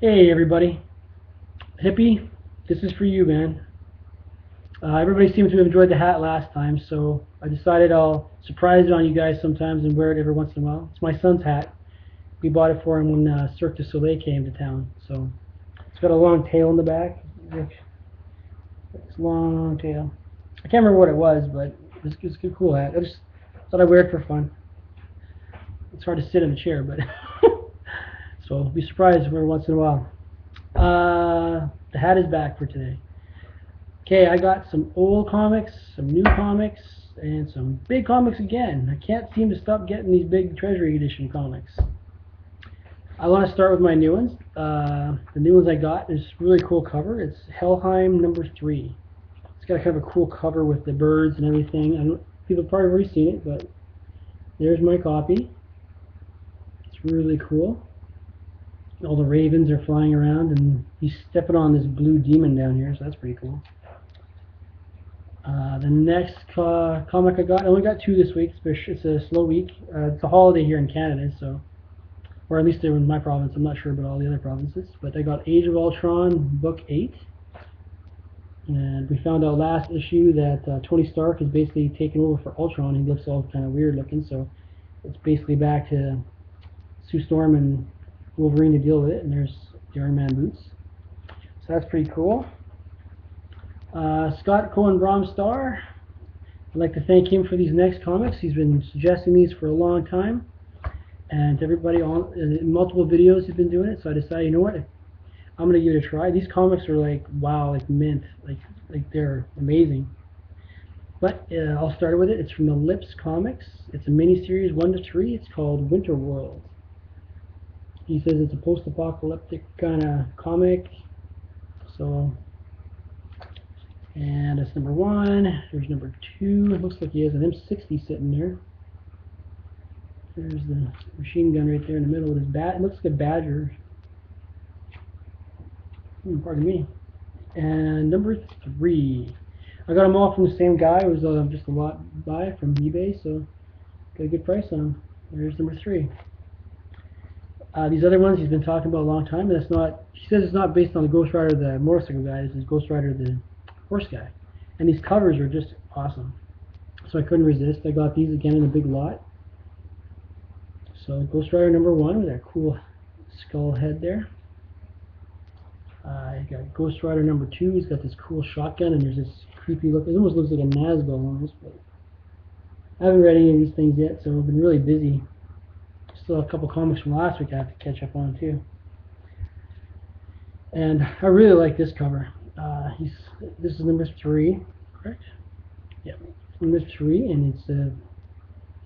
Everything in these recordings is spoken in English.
Hey everybody, Hippie, this is for you, man. Everybody seems to have enjoyed the hat last time, so I decided I'll surprise it on you guys sometimes and wear it every once in a while. It's my son's hat. We bought it for him when Cirque du Soleil came to town. So it's got a long tail in the back. It's a long tail. I can't remember what it was, but it's a cool hat. I just thought I'd wear it for fun. It's hard to sit in the chair, but so be surprised every once in a while. The hat is back for today. Okay, I got some old comics, some new comics, and some big comics again. I can't seem to stop getting these big Treasury Edition comics. I want to start with my new ones. The new ones I got is a really cool cover. It's Helheim #3. It's got kind of a cool cover with the birds and everything. People have probably already seen it, but there's my copy. It's really cool. All the ravens are flying around, and he's stepping on this blue demon down here, so that's pretty cool. The next comic I got, I only got two this week. It's a slow week. It's a holiday here in Canada, so, or at least in my province. I'm not sure about all the other provinces, but I got Age of Ultron book 8, and we found out last issue that Tony Stark is basically taken over for Ultron. He looks all kind of weird looking, so it's basically back to Sue Storm and Wolverine to deal with it, and there's the Iron Man boots. So that's pretty cool. Scott Cohen-Bromstar, I'd like to thank him for these next comics. He's been suggesting these for a long time, and everybody in multiple videos he's been doing it, so I decided, you know what, I'm going to give it a try. These comics are like, wow, like mint, like they're amazing. But I'll start with it. It's from the Lips Comics. It's a mini-series 1-3. It's called Winter World. He says it's a post-apocalyptic kind of comic, so... And that's number 1. There's number 2. It looks like he has an M60 sitting there. There's the machine gun right there in the middle with his bat. It looks like a badger. Pardon me. And number 3. I got them all from the same guy. It was just a lot buy from eBay, so got a good price on them. There's number 3. These other ones he's been talking about a long time. And that's not. He says it's not based on the Ghost Rider, the motorcycle guy. This is Ghost Rider, the horse guy, and these covers are just awesome, so I couldn't resist. I got these again in a big lot. So Ghost Rider number 1 with that cool skull head there. I got Ghost Rider number 2. He's got this cool shotgun, and there's this creepy look. It almost looks like a Nazgul almost, but I haven't read any of these things yet, so I've been really busy. Still have a couple comics from last week I have to catch up on too. And I really like this cover. This is number 3, correct? Yeah, number 3, and it's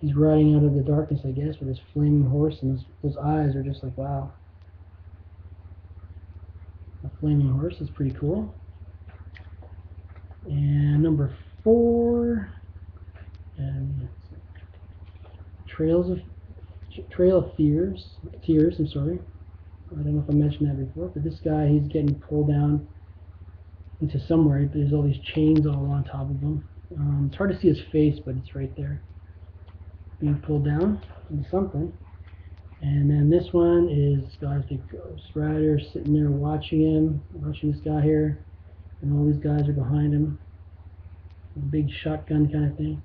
he's riding out of the darkness, I guess, with his flaming horse, and those eyes are just like, wow. A flaming horse is pretty cool. And number 4, and Trail of Tears. I'm sorry. I don't know if I mentioned that before, but this guy, he's getting pulled down into somewhere. There's all these chains all on top of him. It's hard to see his face, but it's right there, being pulled down into something. And then this one is the Ghost Rider sitting there watching this guy here, and all these guys are behind him. A big shotgun kind of thing.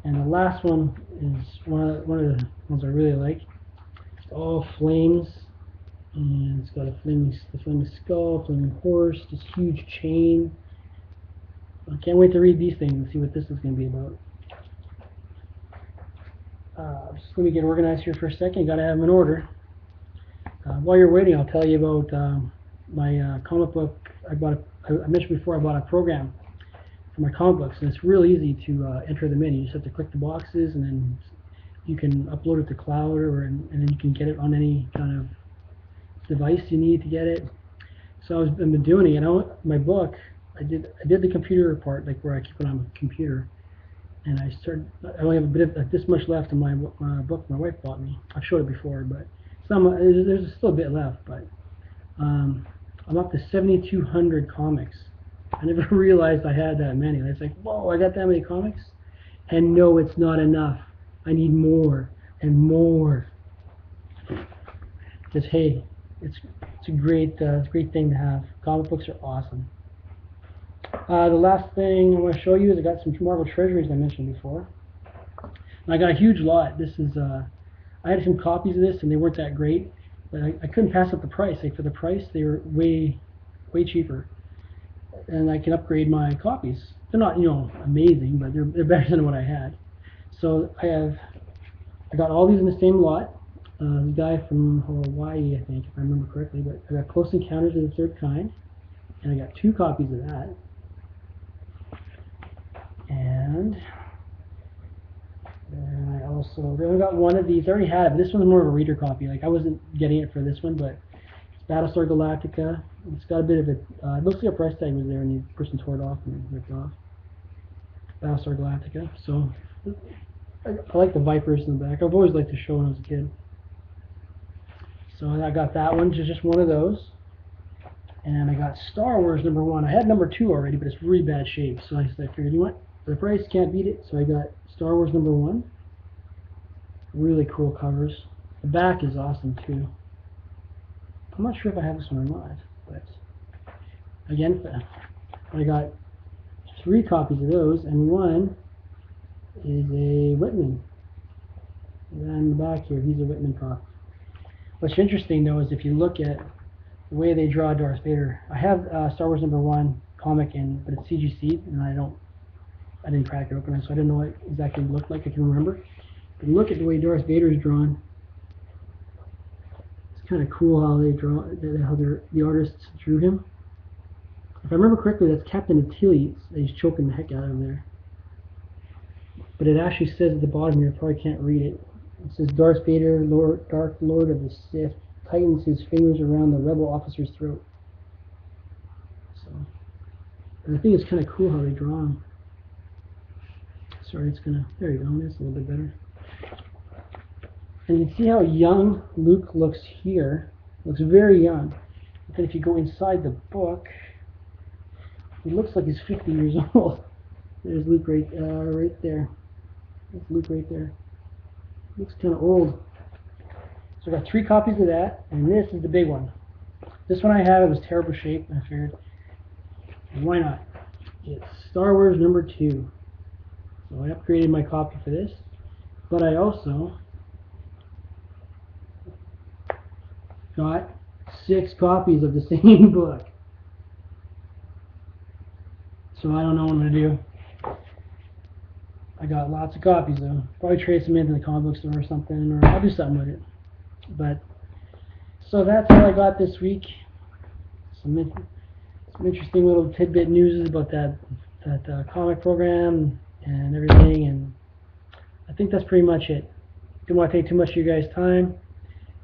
And the last one is one of the ones I really like. It's all flames. And it's got the flaming skull, flaming horse, this huge chain. I can't wait to read these things and see what this is going to be about. Just let me get organized here for a second. Got to have them in order. While you're waiting, I'll tell you about my comic book. I mentioned before I bought a program for my comic books, and it's real easy to enter them in. You just have to click the boxes, and then you can upload it to cloud, and then you can get it on any kind of device you need to get it. So I've been doing it. My book, I did the computer part, like where I keep it on the computer, and I only have a bit of this much left in my book my wife bought me. I've showed it before, but there's still a bit left. But I'm up to 7,200 comics. I never realized I had that many. It's like, whoa, I got that many comics, and no, it's not enough. I need more and more. Because hey, it's a great thing to have. Comic books are awesome. The last thing I want to show you is I got some Marvel treasuries I mentioned before. And I got a huge lot. This is I had some copies of this and they weren't that great, but I couldn't pass up the price. Like for the price, they were way cheaper, and I can upgrade my copies. They're not amazing, but they're better than what I had. So I got all these in the same lot. The guy from Hawaii, I think, if I remember correctly, but I got Close Encounters of the Third Kind, and I got 2 copies of that. And I also really got one of these. I already had it, but this one's more of a reader copy. Like I wasn't getting it for this one, but it's Battlestar Galactica. It's got a bit of a. It looks like a price tag was there, and the person tore it off and ripped it off. Battlestar Galactica. So I like the Vipers in the back. I've always liked the show when I was a kid. So I got that one, just one of those. And I got Star Wars #1. I had #2 already, but it's really bad shape. So I figured, you know what? For the price, can't beat it. So I got Star Wars #1. Really cool covers. The back is awesome too. I'm not sure if I have this one or not, but again, I got 3 copies of those, and one is a Whitman. And in the back here, he's a Whitman prop. What's interesting though is if you look at the way they draw Darth Vader. I have Star Wars #1 comic but it's CGC, and I didn't crack it open, so I didn't know what it exactly looked like. I can remember. But look at the way Darth Vader is drawn. It's kind of cool how they draw, how the artists drew him. If I remember correctly, that's Captain Attili that he's choking the heck out of him there. But it actually says at the bottom here, I probably can't read it. It says Darth Vader, Dark Lord of the Sith, tightens his fingers around the rebel officer's throat. So, and I think it's kind of cool how they draw him. Sorry, there you go, it's a little bit better. And you can see how young Luke looks here. Looks very young. But then if you go inside the book, he looks like he's 50 years old. There's Luke right there. That's Luke right there. Looks kind of old. So I got 3 copies of that, and this is the big one. This one I have, it was terrible shape, and I figured, why not? It's Star Wars #2. So I upgraded my copy for this, but I also got 6 copies of the same book. So I don't know what I'm going to do. I got lots of copies though. Probably trade some into the comic book store or something, or I'll do something with it. But so that's all I got this week. Some interesting little tidbit news about that comic program and everything, and I think that's pretty much it. Didn't want to take too much of your guys' time.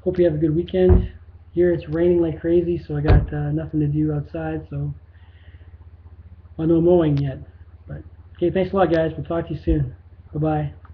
Hope you have a good weekend. Here it's raining like crazy, so I got nothing to do outside. So no mowing yet. But okay, thanks a lot, guys. We'll talk to you soon. Bye bye.